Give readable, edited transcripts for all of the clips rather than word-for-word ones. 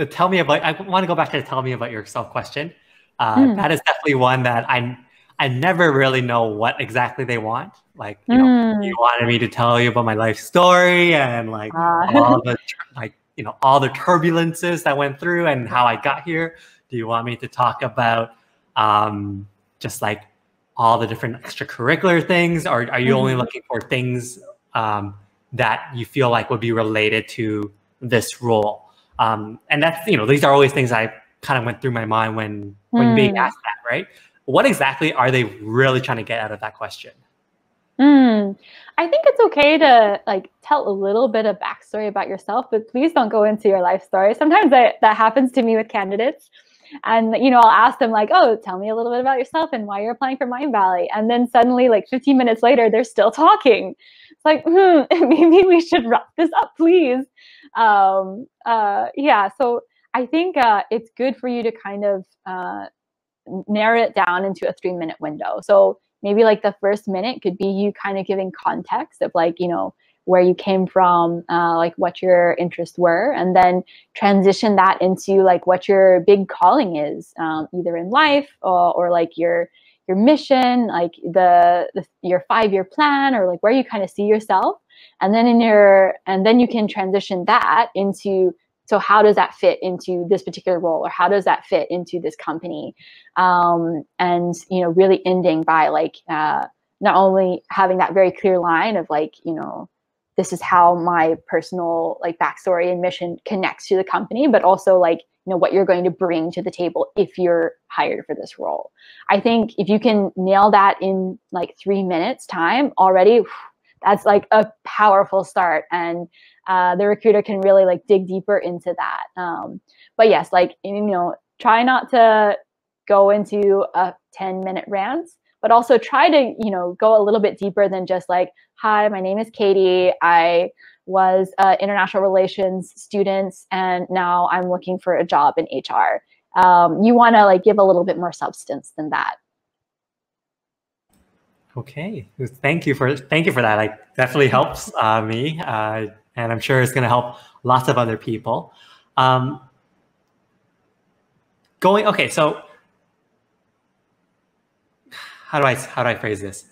the tell me about, I want to go back to the tell me about yourself question. Mm, That is definitely one that I never really know what exactly they want. Like, you mm, wanted me to tell you about my life story and like uh, all the all the turbulences that went through and how I got here. Do you want me to talk about just like all the different extracurricular things, or are you only mhm, looking for things that you feel like would be related to this role? And that's, these are always things I kind of went through my mind when being mm. asked that, right? What exactly are they really trying to get out of that question? Mm. I think it's okay to like tell a little bit of backstory about yourself, but please don't go into your life story. Sometimes that happens to me with candidates. And I'll ask them like, "Oh, tell me a little bit about yourself and why you're applying for Mindvalley." And then suddenly, like 15 minutes later, they're still talking. It's like, maybe we should wrap this up, please. Yeah. So I think it's good for you to kind of narrow it down into a 3-minute window. So maybe like the first minute could be you kind of giving context of like, where you came from, like what your interests were, and then transition that into like what your big calling is, either in life or like your mission, like your 5-year plan, or like where you kind of see yourself, and then you can transition that into, so how does that fit into this particular role, or how does that fit into this company, and really ending by like not only having that very clear line of like, this is how my personal like backstory and mission connects to the company, but also like, what you're going to bring to the table if you're hired for this role. I think if you can nail that in like 3 minutes time already, that's like a powerful start. And the recruiter can really like dig deeper into that. But yes, like, try not to go into a 10-minute rant, but also try to, go a little bit deeper than just like, "Hi, my name is Katie. I was an international relations student and now I'm looking for a job in HR." You want to like give a little bit more substance than that. Okay, thank you for that. Like, definitely helps me, and I'm sure it's going to help lots of other people. Um, okay, so how do I phrase this?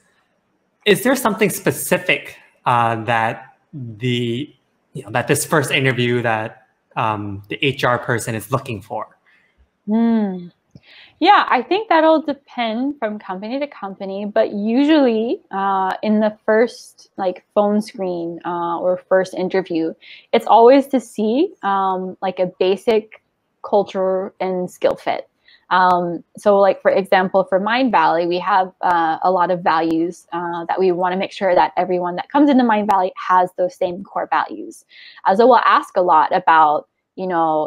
Is there something specific that that this first interview that the HR person is looking for? Hmm. Yeah, I think that'll depend from company to company, but usually in the first like phone screen or first interview, it's always to see like a basic culture and skill fit. So like for example, for Mindvalley, we have a lot of values that we want to make sure that everyone that comes into Mindvalley has those same core values. So we'll ask a lot about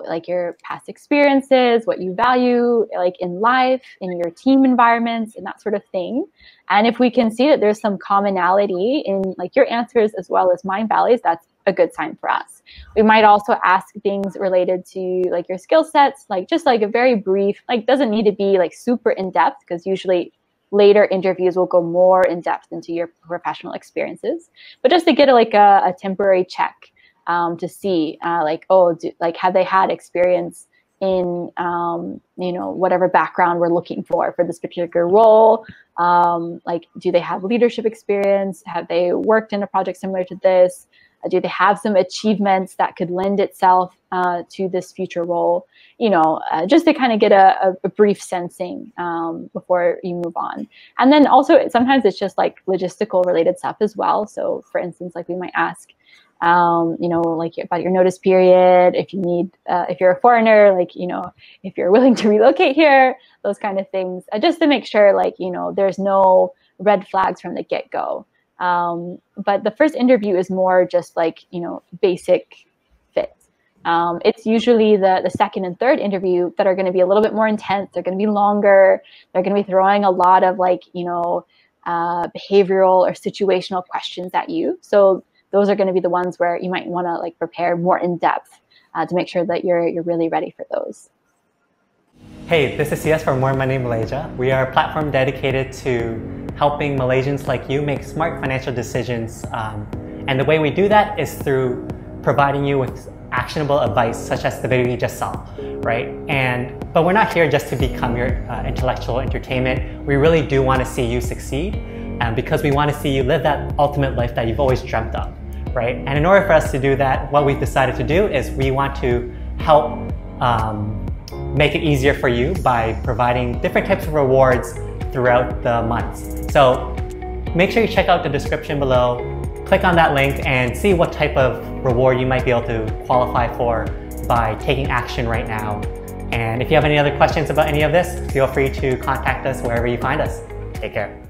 like your past experiences, what you value, like in life, in your team environments, and that sort of thing. And if we can see that there's some commonality in like your answers as well as Mindvalley's, that's a good sign for us. We might also ask things related to like your skill sets, like just like a very brief, like doesn't need to be like super in depth, because usually later interviews will go more in depth into your professional experiences, but just to get a temporary check to see like, oh, like have they had experience in whatever background we're looking for this particular role, like do they have leadership experience, have they worked in a project similar to this, do they have some achievements that could lend itself to this future role, just to kind of get a brief sensing before you move on. And then also sometimes it's just like logistical related stuff as well. So for instance, like we might ask like about your notice period, if you need, if you're a foreigner, like, if you're willing to relocate here, those kind of things, just to make sure like, there's no red flags from the get-go. But the first interview is more just like, basic fit. It's usually the second and third interview that are going to be a little bit more intense. They're going to be longer. They're going to be throwing a lot of like, behavioral or situational questions at you. So those are going to be the ones where you might want to like prepare more in depth to make sure that you're really ready for those. Hey, this is CS from More Money Malaysia. We are a platform dedicated to helping Malaysians like you make smart financial decisions. And the way we do that is through providing you with actionable advice, such as the video you just saw, right? But we're not here just to become your intellectual entertainment. We really do want to see you succeed, because we want to see you live that ultimate life that you've always dreamt of, right? And in order for us to do that, what we've decided to do is we want to help make it easier for you by providing different types of rewards throughout the months. So make sure you check out the description below, click on that link and see what type of reward you might be able to qualify for by taking action right now. And if you have any other questions about any of this, feel free to contact us wherever you find us. Take care.